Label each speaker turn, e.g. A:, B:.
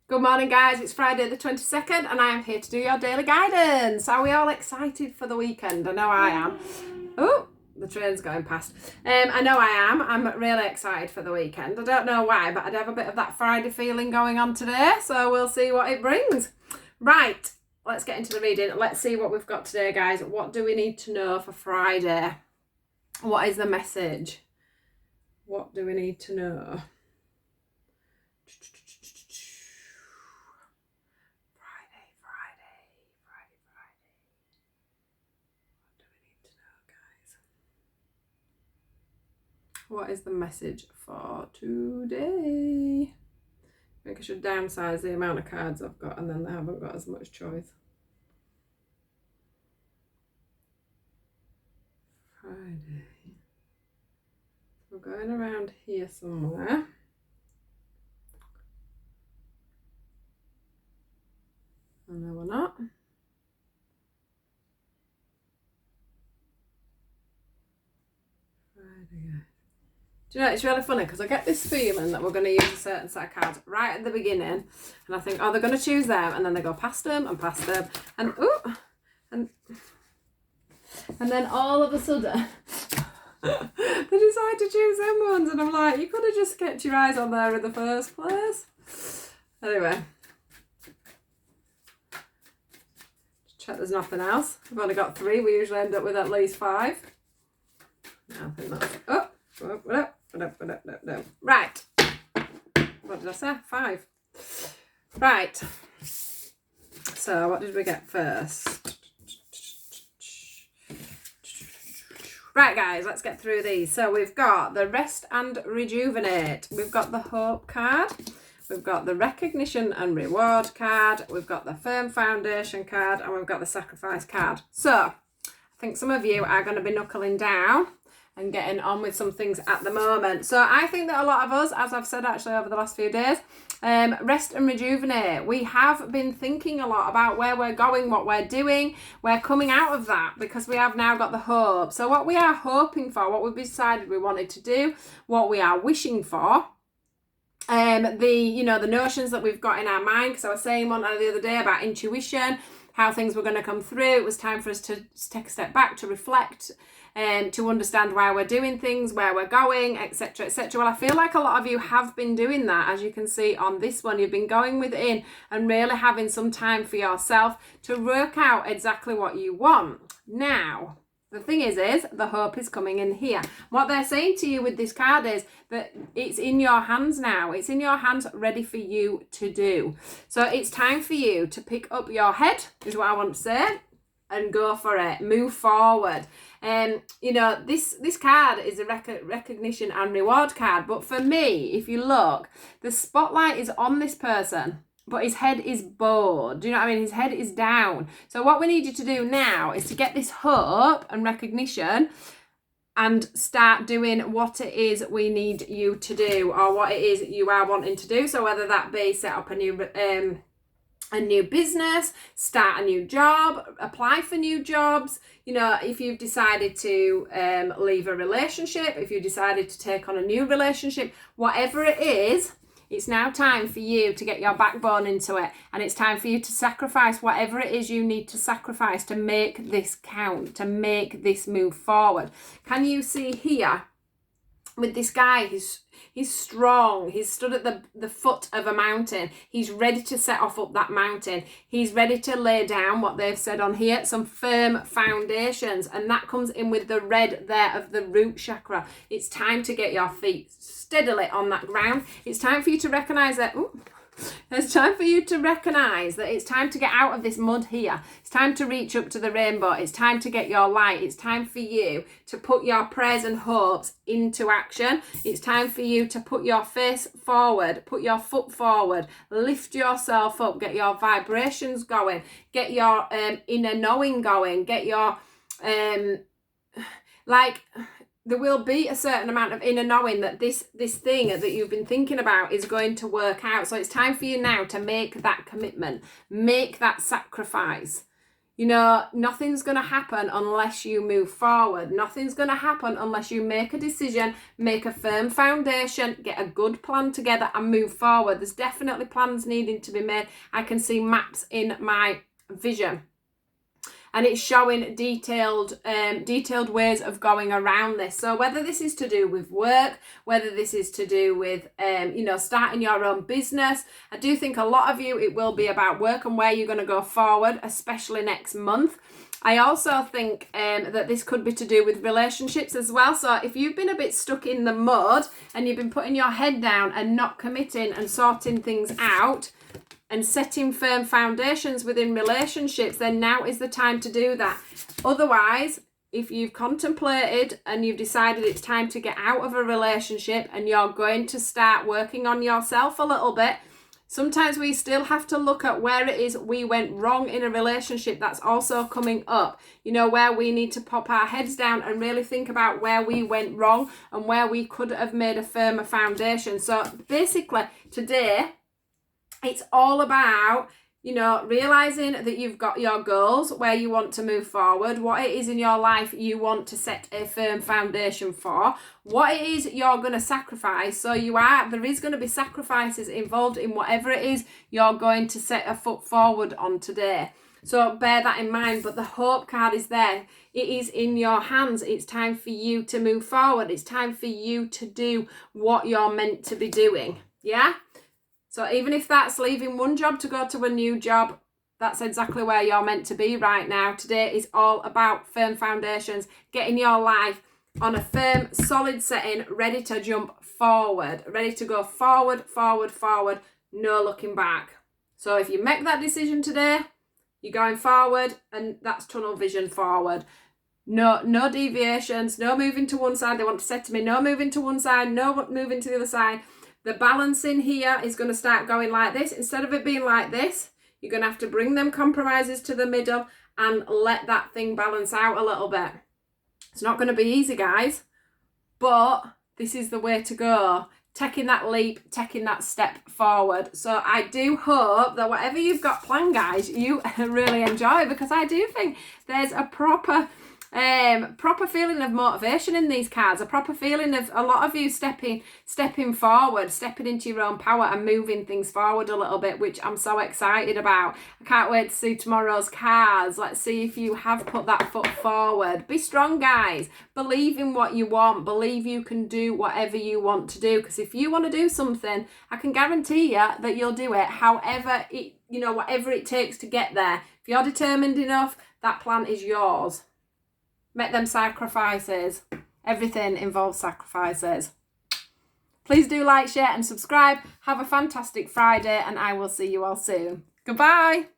A: Good morning, guys. It's Friday the 22nd and I am here to do your daily guidance. Are we all excited for the weekend? I know I am. Oh, the train's going past. I know I am. I'm really excited for the weekend. I don't know why, but I'd have a bit of that Friday feeling going on today, so we'll see what it brings. Right, let's get into the reading. Let's see what we've got today, guys. What do we need to know for Friday? What is the message? What do we need to know? What is the message for today? I think I should downsize the amount of cards I've got and then they haven't got as much choice. Friday. We're going around here somewhere. Oh, no, we're not. Friday. Do you know, it's really funny because I get this feeling that we're going to use a certain set of cards right at the beginning and I think, oh, they're going to choose them, and then they go past them and then all of a sudden they decide to choose them ones and I'm like, you could have just kept your eyes on there in the first place. Anyway, check there's nothing else. We've only got 3. We usually end up with at least 5. I think that's right. What did I say? 5. Right. So what did we get first? Right, guys, let's get through these. So we've got the rest and rejuvenate. We've got the hope card. We've got the recognition and reward card. We've got the firm foundation card, and we've got the sacrifice card. So I think some of you are going to be knuckling down and getting on with some things at the moment. So I think that a lot of us, as I've said actually over the last few days, rest and rejuvenate. We have been thinking a lot about where we're going, what we're doing. We're coming out of that because we have now got the hope. So what we are hoping for, what we've decided we wanted to do, what we are wishing for, the notions that we've got in our mind, because I was saying one the other day about intuition, how things were going to come through. It was time for us to take a step back, to reflect, to understand why we're doing things, where we're going, etc., etc. Well, I feel like a lot of you have been doing that. As you can see on this one, you've been going within and really having some time for yourself to work out exactly what you want. Now, the thing is the hope is coming in here. What they're saying to you with this card is that it's in your hands now. It's in your hands, ready for you to do. So it's time for you to pick up your head, is what I want to say, and go for it. Move forward. This card is a recognition and reward card. But for me, if you look, the spotlight is on this person, but his head is bowed. Do you know what I mean? His head is down. So what we need you to do now is to get this hope and recognition and start doing what it is we need you to do, or what it is you are wanting to do. So whether that be set up a new business, start a new job, apply for new jobs. If you've decided to leave a relationship, if you decided to take on a new relationship, whatever it is, it's now time for you to get your backbone into it, and it's time for you to sacrifice whatever it is you need to sacrifice to make this count, to make this move forward. Can you see here with this guy? He's strong. He's stood at the foot of a mountain. He's ready to set off up that mountain. He's ready to lay down what they've said on here, some firm foundations. And that comes in with the red there of the root chakra. It's time to get your feet steadily on that ground. It's time for you to recognize that. It's time for you to recognise that it's time to get out of this mud here. It's time to reach up to the rainbow. It's time to get your light. It's time for you to put your prayers and hopes into action. It's time for you to put your face forward, put your foot forward, lift yourself up, get your vibrations going, get your inner knowing going, get your there will be a certain amount of inner knowing that this thing that you've been thinking about is going to work out. So it's time for you now to make that commitment, make that sacrifice. You know, nothing's going to happen unless you move forward. Nothing's going to happen unless you make a decision, make a firm foundation, get a good plan together and move forward. There's definitely plans needing to be made. I can see maps in my vision. And it's showing detailed ways of going around this. So whether this is to do with work, whether this is to do with, starting your own business, I do think a lot of you, it will be about work and where you're going to go forward, especially next month. I also think that this could be to do with relationships as well. So if you've been a bit stuck in the mud and you've been putting your head down and not committing and sorting things out, and setting firm foundations within relationships, then now is the time to do that. Otherwise, if you've contemplated and you've decided it's time to get out of a relationship and you're going to start working on yourself a little bit, sometimes we still have to look at where it is we went wrong in a relationship that's also coming up. You know, where we need to pop our heads down and really think about where we went wrong and where we could have made a firmer foundation. So basically, today, it's all about, realizing that you've got your goals, where you want to move forward, what it is in your life you want to set a firm foundation for, what it is you're going to sacrifice. So there is going to be sacrifices involved in whatever it is you're going to set a foot forward on today. So bear that in mind, but the hope card is there. It is in your hands. It's time for you to move forward. It's time for you to do what you're meant to be doing. Yeah? So even if that's leaving one job to go to a new job, that's exactly where you're meant to be right now. Today is all about firm foundations, getting your life on a firm, solid setting, ready to jump forward, ready to go forward, forward, forward, no looking back. So if you make that decision today, you're going forward, and that's tunnel vision forward. No deviations, no moving to one side. They want to say to me, no moving to one side, no moving to the other side. The balancing here is going to start going like this. Instead of it being like this, you're going to have to bring them compromises to the middle and let that thing balance out a little bit. It's not going to be easy, guys, but this is the way to go. Taking that leap, taking that step forward. So I do hope that whatever you've got planned, guys, you really enjoy, because I do think there's a proper feeling of motivation in these cards, a proper feeling of a lot of you stepping forward, stepping into your own power and moving things forward a little bit, which I'm so excited about. I can't wait to see tomorrow's cards. Let's see if you have put that foot forward. Be strong, guys. Believe in what you want. Believe you can do whatever you want to do, because if you want to do something, I can guarantee you that you'll do it, however it, whatever it takes to get there. If you're determined enough, that plan is yours. Make them sacrifices. Everything involves sacrifices. Please do like, share and subscribe. Have a fantastic Friday, and I will see you all soon. Goodbye.